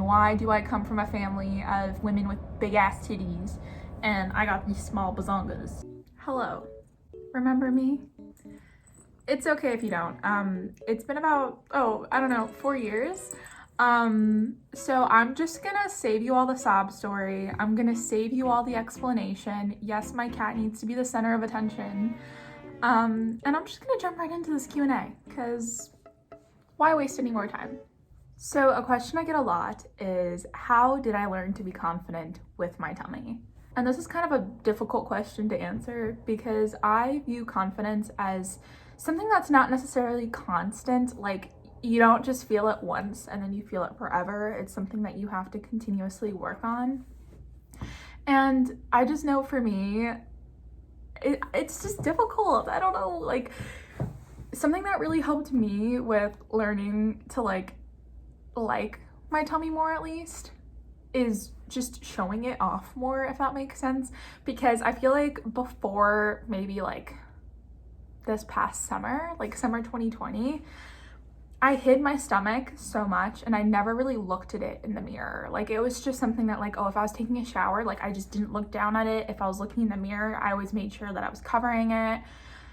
why do I come from a family of women with big ass titties and I got these small bazongas? Hello, remember me? It's okay if you don't. It's been about, I don't know, 4 years. So I'm just gonna save you all the sob story. I'm gonna save you all the explanation. Yes, my cat needs to be the center of attention. And I'm just gonna jump right into this Q&A, because why waste any more time? So a question I get a lot is, how did I learn to be confident with my tummy? And this is kind of a difficult question to answer because I view confidence as something that's not necessarily constant. Like, you don't just feel it once and then you feel it forever. It's something that you have to continuously work on. And I just know for me, it's just difficult. I don't know, like, something that really helped me with learning to like my tummy more, at least, is just showing it off more, if that makes sense. Because I feel like before maybe like this past summer, like summer 2020, I hid my stomach so much and I never really looked at it in the mirror. Like, it was just something that, like, if I was taking a shower, like, I just didn't look down at it. If I was looking in the mirror, I always made sure that I was covering it.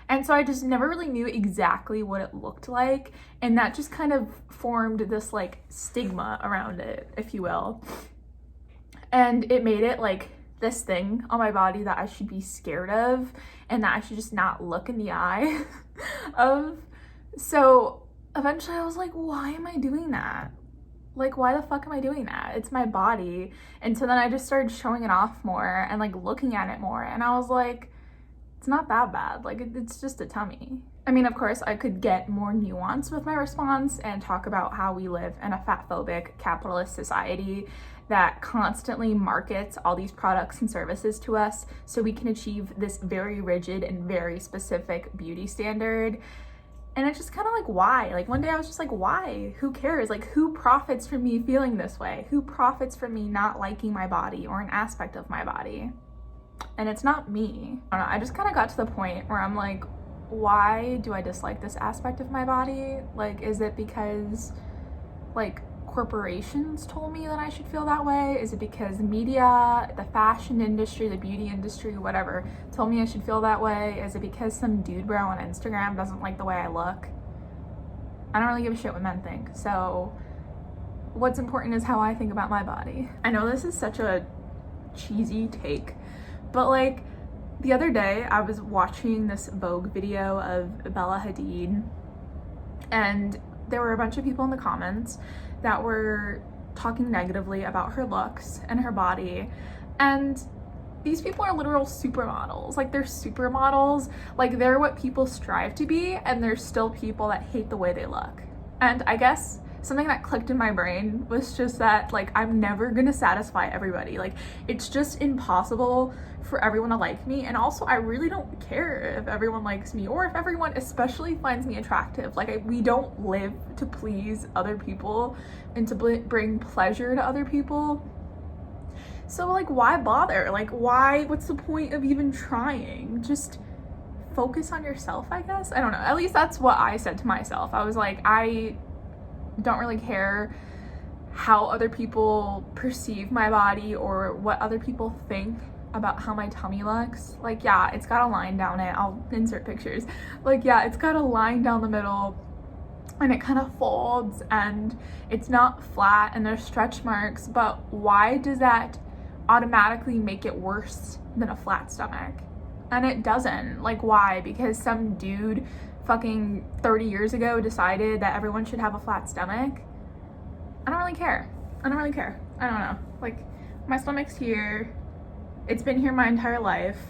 And so I just never really knew exactly what it looked like. And that just kind of formed this like stigma around it, if you will. And it made it like this thing on my body that I should be scared of and that I should just not look in the eye of. So eventually I was like, why am I doing that? Like, why the fuck am I doing that? It's my body. And so then I just started showing it off more and like looking at it more. And I was like, it's not that bad. Like, it's just a tummy. I mean, of course, I could get more nuanced with my response and talk about how we live in a fat-phobic capitalist society that constantly markets all these products and services to us so we can achieve this very rigid and very specific beauty standard. And it's just kind of like, why? Like, one day I was just like, why? Who cares? Like, who profits from me feeling this way? Who profits from me not liking my body or an aspect of my body? And it's not me. I don't know, I just kind of got to the point where I'm like, why do I dislike this aspect of my body? Like, is it because like corporations told me that I should feel that way? Is it because the media, the fashion industry, the beauty industry, whatever, told me I should feel that way? Is it because some dude bro on Instagram doesn't like the way I look? I don't really give a shit what men think. So what's important is how I think about my body. I know this is such a cheesy take, but like, the other day I was watching this Vogue video of Bella Hadid, and there were a bunch of people in the comments that were talking negatively about her looks and her body. And these people are literal supermodels. Like, they're supermodels. Like, they're what people strive to be, and there's still people that hate the way they look. And I guess something that clicked in my brain was just that, like, I'm never gonna satisfy everybody. Like, it's just impossible for everyone to like me. And also, I really don't care if everyone likes me or if everyone especially finds me attractive. Like, we don't live to please other people and to bring pleasure to other people. So, like, why bother? Like, what's the point of even trying? Just focus on yourself, I guess. I don't know. At least that's what I said to myself. I was like, I don't really care how other people perceive my body or what other people think about how my tummy looks. Like, yeah, it's got a line down it. I'll insert pictures. Like, yeah, it's got a line down the middle and it kind of folds and it's not flat and there's stretch marks, but why does that automatically make it worse than a flat stomach? And it doesn't. Like, why? Because some dude fucking 30 years ago decided that everyone should have a flat stomach? I don't really care. I don't know. Like, my stomach's here. It's been here my entire life.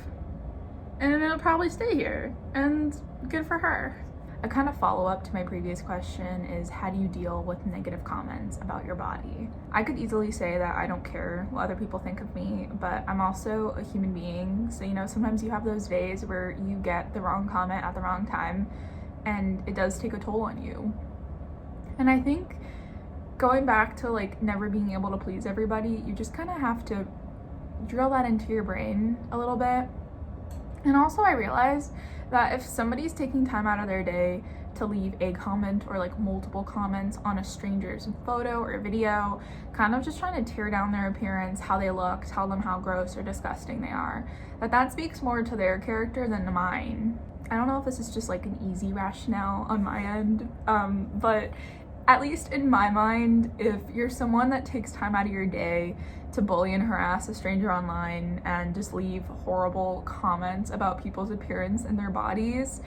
And it'll probably stay here. And good for her. A kind of follow-up to my previous question is, how do you deal with negative comments about your body? I could easily say that I don't care what other people think of me, but I'm also a human being. So, you know, sometimes you have those days where you get the wrong comment at the wrong time, and it does take a toll on you. And I think going back to like never being able to please everybody, you just kind of have to drill that into your brain a little bit And also I realized that if somebody's taking time out of their day to leave a comment or like multiple comments on a stranger's photo or video, kind of just trying to tear down their appearance, how they look, tell them how gross or disgusting they are, that speaks more to their character than to mine. I don't know if this is just like an easy rationale on my end, but at least in my mind, if you're someone that takes time out of your day to bully and harass a stranger online and just leave horrible comments about people's appearance and their bodies,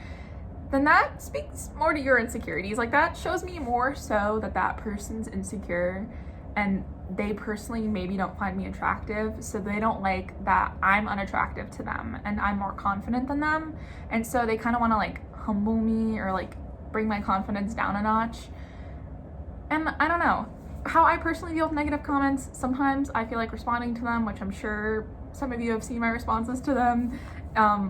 then that speaks more to your insecurities. Like, that shows me more so that that person's insecure and they personally maybe don't find me attractive, so they don't like that I'm unattractive to them and I'm more confident than them, and so they kind of want to like humble me or like bring my confidence down a notch. And I don't know how I personally deal with negative comments. Sometimes I feel like responding to them, which I'm sure some of you have seen my responses to them,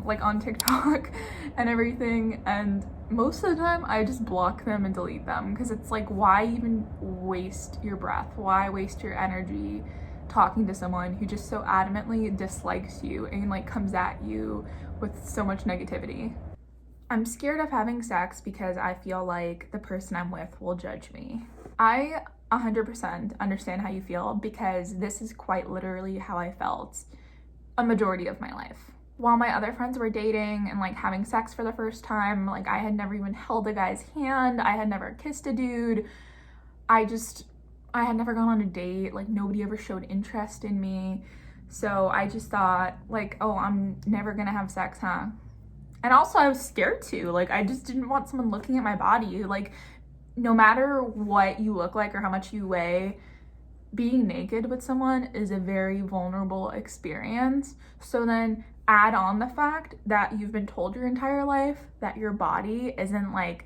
like on TikTok and everything. And most of the time I just block them and delete them, because it's like, why even waste your breath? Why waste your energy talking to someone who just so adamantly dislikes you and like comes at you with so much negativity? I'm scared of having sex because I feel like the person I'm with will judge me. I 100% understand how you feel, because this is quite literally how I felt a majority of my life. While my other friends were dating and like having sex for the first time, like I had never even held a guy's hand, I had never kissed a dude, I had never gone on a date, like nobody ever showed interest in me. So I just thought like, oh, I'm never gonna have sex, huh? And also I was scared too. Like, I just didn't want someone looking at my body. Like, no matter what you look like or how much you weigh, being naked with someone is a very vulnerable experience. So then add on the fact that you've been told your entire life that your body isn't like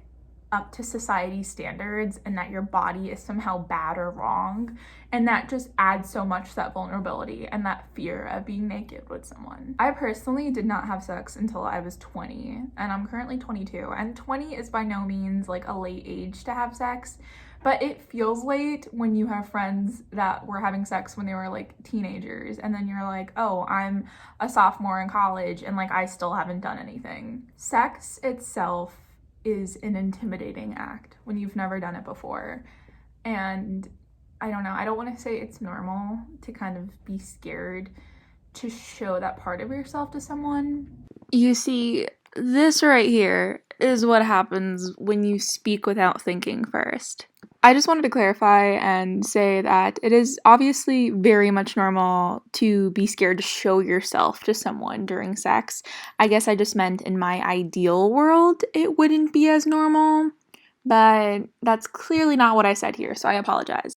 up to society standards and that your body is somehow bad or wrong, and that just adds so much to that vulnerability and that fear of being naked with someone. I personally did not have sex until I was 20, and I'm currently 22, and 20 is by no means like a late age to have sex, but it feels late when you have friends that were having sex when they were like teenagers, and then you're like, oh, I'm a sophomore in college and like I still haven't done anything. Sex itself is an intimidating act when you've never done it before. And I don't know, I don't want to say it's normal to kind of be scared to show that part of yourself to someone. You see, this right here is what happens when you speak without thinking first. I just wanted to clarify and say that it is obviously very much normal to be scared to show yourself to someone during sex. I guess I just meant in my ideal world it wouldn't be as normal, but that's clearly not what I said here, so I apologize.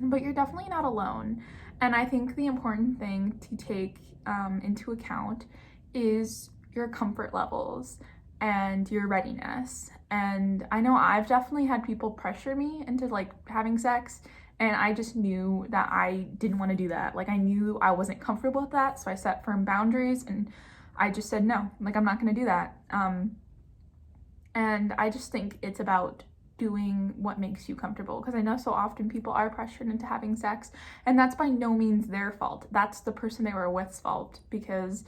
But you're definitely not alone. And I think the important thing to take into account is your comfort levels and your readiness. And I know I've definitely had people pressure me into like having sex, and I just knew that I didn't want to do that. Like, I knew I wasn't comfortable with that, so I set firm boundaries and I just said no, like I'm not going to do that. And I just think it's about doing what makes you comfortable, because I know so often people are pressured into having sex, and that's by no means their fault. That's the person they were with's fault, because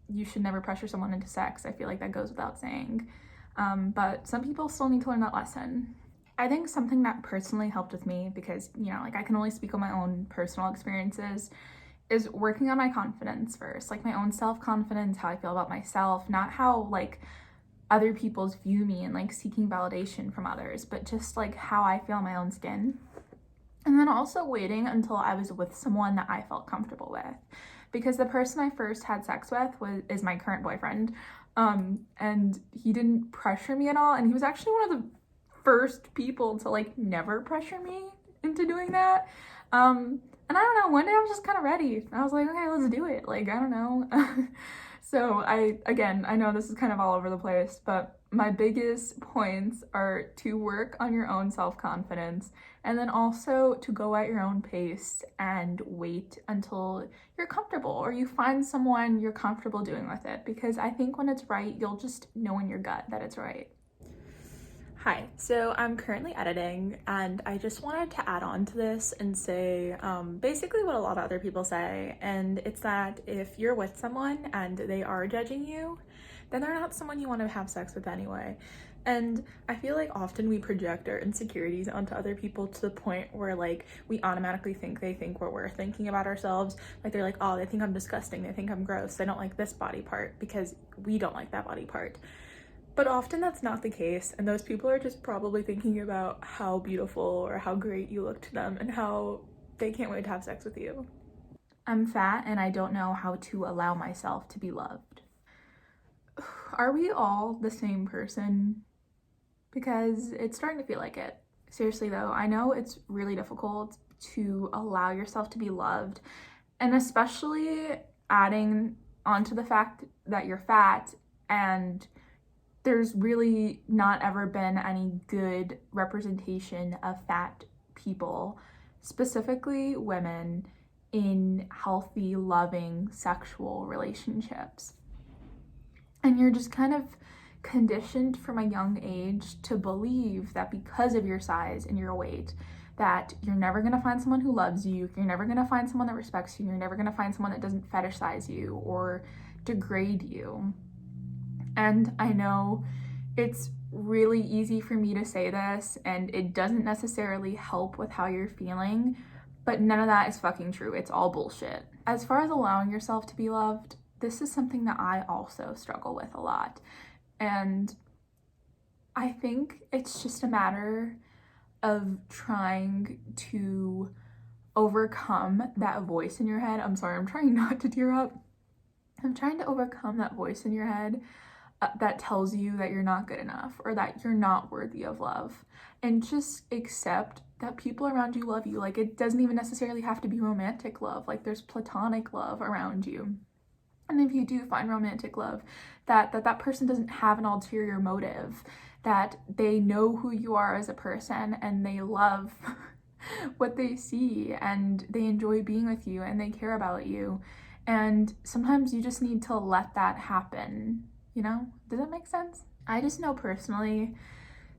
you should never pressure someone into sex. I feel like that goes without saying. But some people still need to learn that lesson. I think something that personally helped with me, because, you know, like I can only speak on my own personal experiences, is working on my confidence first. Like my own self-confidence, how I feel about myself, not how like other people's view me and like seeking validation from others, but just like how I feel in my own skin. And then also waiting until I was with someone that I felt comfortable with, because the person I first had sex with is my current boyfriend, and he didn't pressure me at all, and he was actually one of the first people to like never pressure me into doing that. And I don't know, one day I was just kind of ready. I was like, okay, let's do it. Like, I don't know. So I know this is kind of all over the place, but my biggest points are to work on your own self-confidence, and then also to go at your own pace and wait until you're comfortable, or you find someone you're comfortable doing with it, because I think when it's right, you'll just know in your gut that it's right. Hi, so I'm currently editing and I just wanted to add on to this and say basically what a lot of other people say, and it's that if you're with someone and they are judging you, then they're not someone you want to have sex with anyway. And I feel like often we project our insecurities onto other people to the point where like we automatically think they think what we're thinking about ourselves. Like they're like, oh, they think I'm disgusting, they think I'm gross, they don't like this body part because we don't like that body part. But often that's not the case, and those people are just probably thinking about how beautiful or how great you look to them and how they can't wait to have sex with you. I'm fat and I don't know how to allow myself to be loved. Are we all the same person? Because it's starting to feel like it. Seriously though, I know it's really difficult to allow yourself to be loved, and especially adding onto the fact that you're fat, and there's really not ever been any good representation of fat people, specifically women, in healthy, loving sexual relationships. And you're just kind of conditioned from a young age to believe that because of your size and your weight, that you're never gonna find someone who loves you, you're never gonna find someone that respects you, you're never gonna find someone that doesn't fetishize you or degrade you. And I know it's really easy for me to say this, and it doesn't necessarily help with how you're feeling, but none of that is fucking true. It's all bullshit. As far as allowing yourself to be loved, this is something that I also struggle with a lot. And I think it's just a matter of trying to overcome that voice in your head. I'm sorry, I'm trying not to tear up. I'm trying to overcome that voice in your head that tells you that you're not good enough or that you're not worthy of love, and just accept that people around you love you. Like, it doesn't even necessarily have to be romantic love. Like, there's platonic love around you. And if you do find romantic love, that person doesn't have an ulterior motive, that they know who you are as a person and they love what they see and they enjoy being with you and they care about you. And sometimes you just need to let that happen. You know, does that make sense? I just know personally,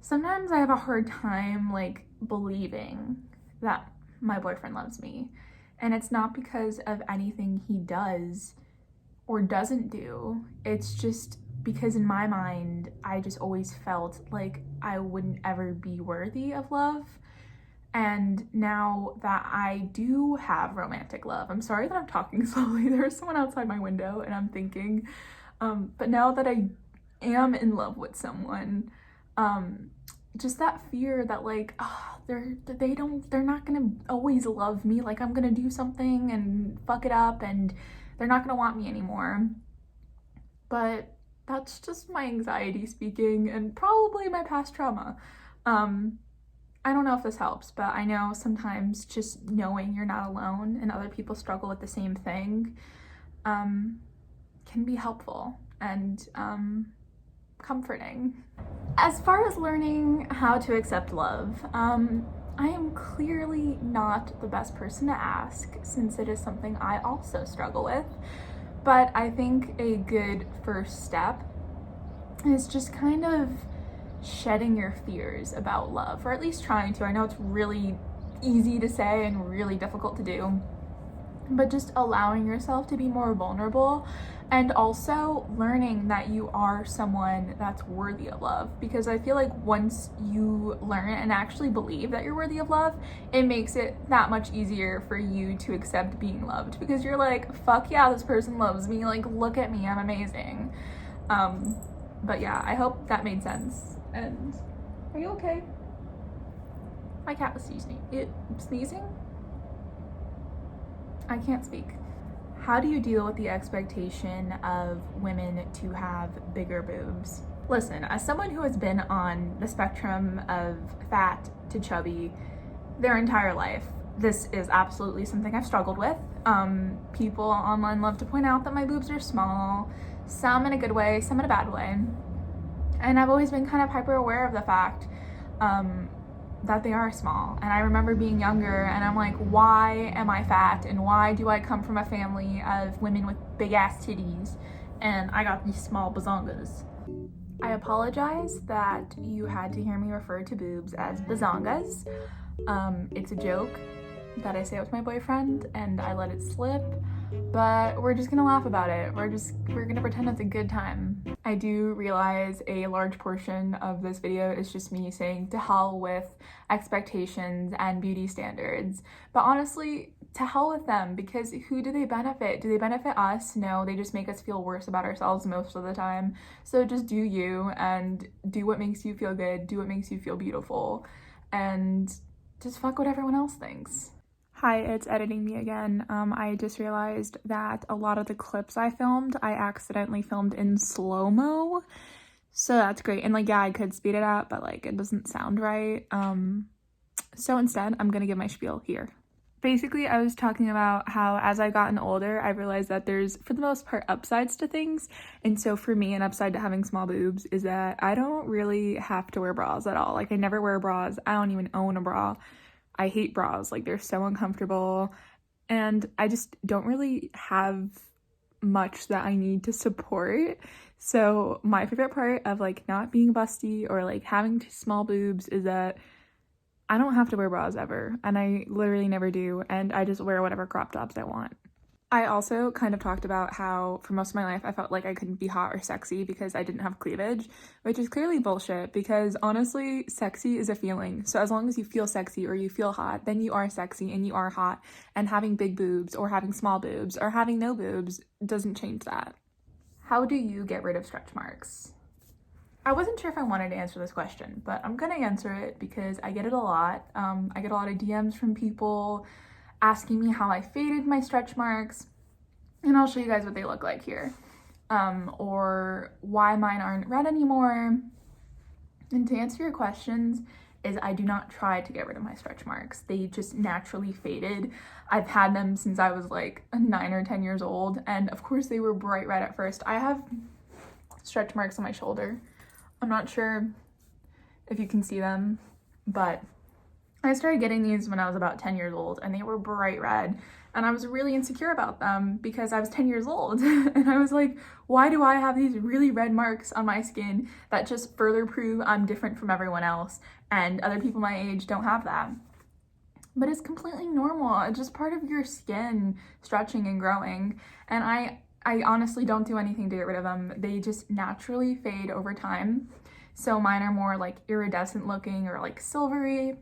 sometimes I have a hard time like believing that my boyfriend loves me. And it's not because of anything he does or doesn't do. It's just because in my mind, I just always felt like I wouldn't ever be worthy of love. And now that I do have romantic love, I'm sorry that I'm talking slowly. There's someone outside my window and I'm thinking, but now that I am in love with someone, just that fear that like, they're not gonna always love me. Like, I'm gonna do something and fuck it up and they're not gonna want me anymore. But that's just my anxiety speaking and probably my past trauma. I don't know if this helps, but I know sometimes just knowing you're not alone and other people struggle with the same thing can be helpful and comforting. As far as learning how to accept love, I am clearly not the best person to ask, since it is something I also struggle with, but I think a good first step is just kind of shedding your fears about love, or at least trying to. I know it's really easy to say and really difficult to do, but just allowing yourself to be more vulnerable, and also learning that you are someone that's worthy of love. Because I feel like once you learn and actually believe that you're worthy of love, it makes it that much easier for you to accept being loved, because you're like, fuck yeah, this person loves me, like, look at me, I'm amazing. But yeah, I hope that made sense. And are you okay? My cat was sneezing? I can't speak. How do you deal with the expectation of women to have bigger boobs? Listen, as someone who has been on the spectrum of fat to chubby their entire life, this is absolutely something I've struggled with. People online love to point out that my boobs are small, some in a good way, some in a bad way. And I've always been kind of hyper aware of the fact that they are small. And I remember being younger and I'm like, why am I fat? And why do I come from a family of women with big ass titties and I got these small bazongas? I apologize that you had to hear me refer to boobs as bazongas. It's a joke that I say with my boyfriend and I let it slip, but we're just gonna laugh about it. We're gonna pretend it's a good time. I do realize a large portion of this video is just me saying to hell with expectations and beauty standards, but honestly, to hell with them, because who do they benefit? Do they benefit us? No, they just make us feel worse about ourselves most of the time. So just do you, and do what makes you feel good, do what makes you feel beautiful, and just fuck what everyone else thinks. Hi, it's editing me again. I just realized that a lot of the clips I filmed, I accidentally filmed in slow-mo. So that's great. And like, yeah, I could speed it up, but like, it doesn't sound right. So instead, I'm gonna give my spiel here. Basically, I was talking about how as I've gotten older, I realized that there's, for the most part, upsides to things. And so for me, an upside to having small boobs is that I don't really have to wear bras at all. Like, I never wear bras. I don't even own a bra. I hate bras. Like, they're so uncomfortable. And I just don't really have much that I need to support. So my favorite part of like not being busty or like having small boobs is that I don't have to wear bras ever, and I literally never do, and I just wear whatever crop tops I want. I also kind of talked about how for most of my life I felt like I couldn't be hot or sexy because I didn't have cleavage, which is clearly bullshit because honestly, sexy is a feeling. So as long as you feel sexy or you feel hot, then you are sexy and you are hot, and having big boobs or having small boobs or having no boobs doesn't change that. How do you get rid of stretch marks? I wasn't sure if I wanted to answer this question, but I'm gonna answer it because I get it a lot. I get a lot of DMs from people asking me how I faded my stretch marks, and I'll show you guys what they look like here, or why mine aren't red anymore. And to answer your questions is I do not try to get rid of my stretch marks. They just naturally faded. I've had them since I was like 9 or 10 years old, and of course they were bright red at first. I have stretch marks on my shoulder. I'm not sure if you can see them, but I started getting these when I was about 10 years old, and they were bright red, and I was really insecure about them because I was 10 years old and I was like, why do I have these really red marks on my skin that just further prove I'm different from everyone else and other people my age don't have that? But it's completely normal. It's just part of your skin stretching and growing, and I honestly don't do anything to get rid of them. They just naturally fade over time. So mine are more like iridescent looking or like silvery.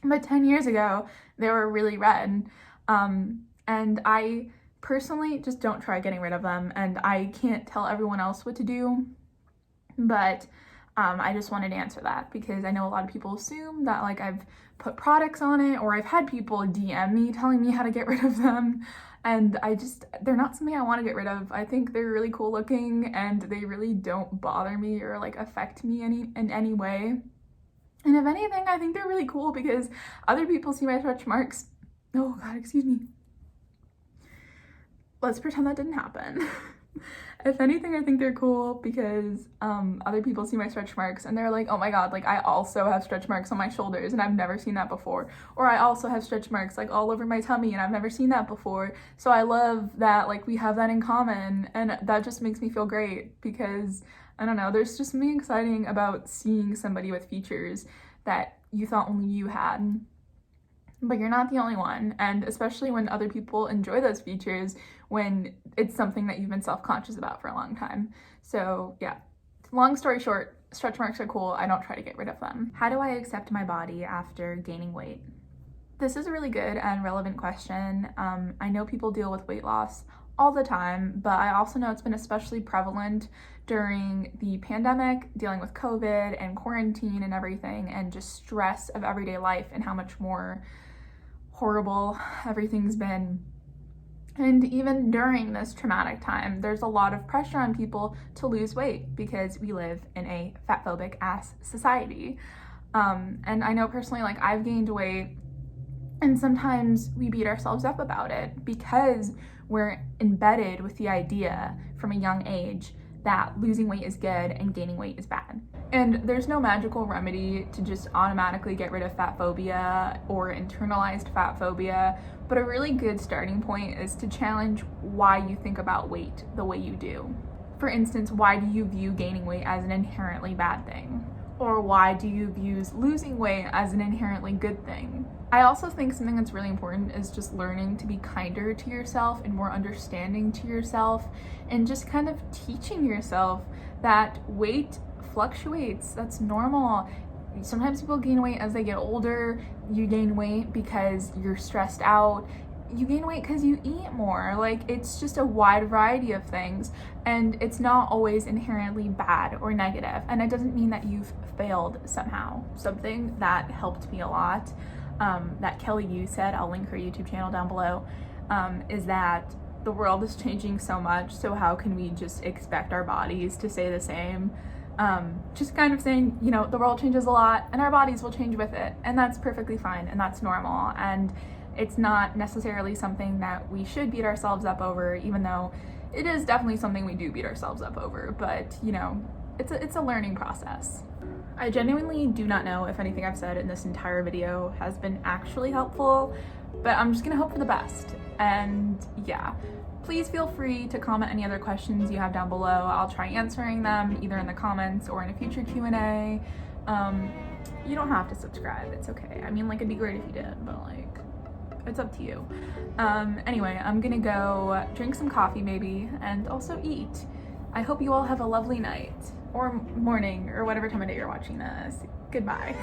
But 10 years ago, they were really red. And I personally just don't try getting rid of them. And I can't tell everyone else what to do. But I just wanted to answer that because I know a lot of people assume that like I've put products on it, or I've had people DM me telling me how to get rid of them. And they're not something I want to get rid of. I think they're really cool looking and they really don't bother me or like affect me in any way. And if anything, I think they're really cool because other people see my stretch marks. Oh God, excuse me. Let's pretend that didn't happen. If anything, I think they're cool because other people see my stretch marks and they're like, oh my God, like I also have stretch marks on my shoulders and I've never seen that before. Or I also have stretch marks like all over my tummy and I've never seen that before. So I love that like we have that in common, and that just makes me feel great because I don't know, there's just something exciting about seeing somebody with features that you thought only you had. But you're not the only one, and especially when other people enjoy those features when it's something that you've been self-conscious about for a long time. So yeah, long story short, stretch marks are cool. I don't try to get rid of them. How do I accept my body after gaining weight? This is a really good and relevant question. I know people deal with weight loss all the time, but I also know it's been especially prevalent during the pandemic, dealing with COVID and quarantine and everything, and just stress of everyday life and how much more horrible everything's been. And even during this traumatic time, there's a lot of pressure on people to lose weight because we live in a fatphobic ass society. And I know personally, like I've gained weight, and sometimes we beat ourselves up about it because we're embedded with the idea from a young age that losing weight is good and gaining weight is bad. And there's no magical remedy to just automatically get rid of fat phobia or internalized fat phobia, but a really good starting point is to challenge why you think about weight the way you do. For instance, why do you view gaining weight as an inherently bad thing? Or why do you view losing weight as an inherently good thing? I also think something that's really important is just learning to be kinder to yourself and more understanding to yourself, and just kind of teaching yourself that weight fluctuates. That's normal. Sometimes people gain weight as they get older. You gain weight because you're stressed out. You gain weight because you eat more. Like, it's just a wide variety of things, and it's not always inherently bad or negative. And it doesn't mean that you've failed somehow. Something that helped me a lot, that Kelly Yu said, I'll link her YouTube channel down below, is that the world is changing so much, so how can we just expect our bodies to stay the same? Just kind of saying, you know, the world changes a lot and our bodies will change with it, and that's perfectly fine and that's normal, and it's not necessarily something that we should beat ourselves up over, even though it is definitely something we do beat ourselves up over. But, you know, it's a learning process. I genuinely do not know if anything I've said in this entire video has been actually helpful, but I'm just gonna hope for the best. And yeah, please feel free to comment any other questions you have down below. I'll try answering them either in the comments or in a future Q&A. You don't have to subscribe, it's okay. I mean, like, it'd be great if you did, but like, it's up to you. Anyway, I'm gonna go drink some coffee maybe, and also eat. I hope you all have a lovely night, or morning, or whatever time of day you're watching this. Goodbye.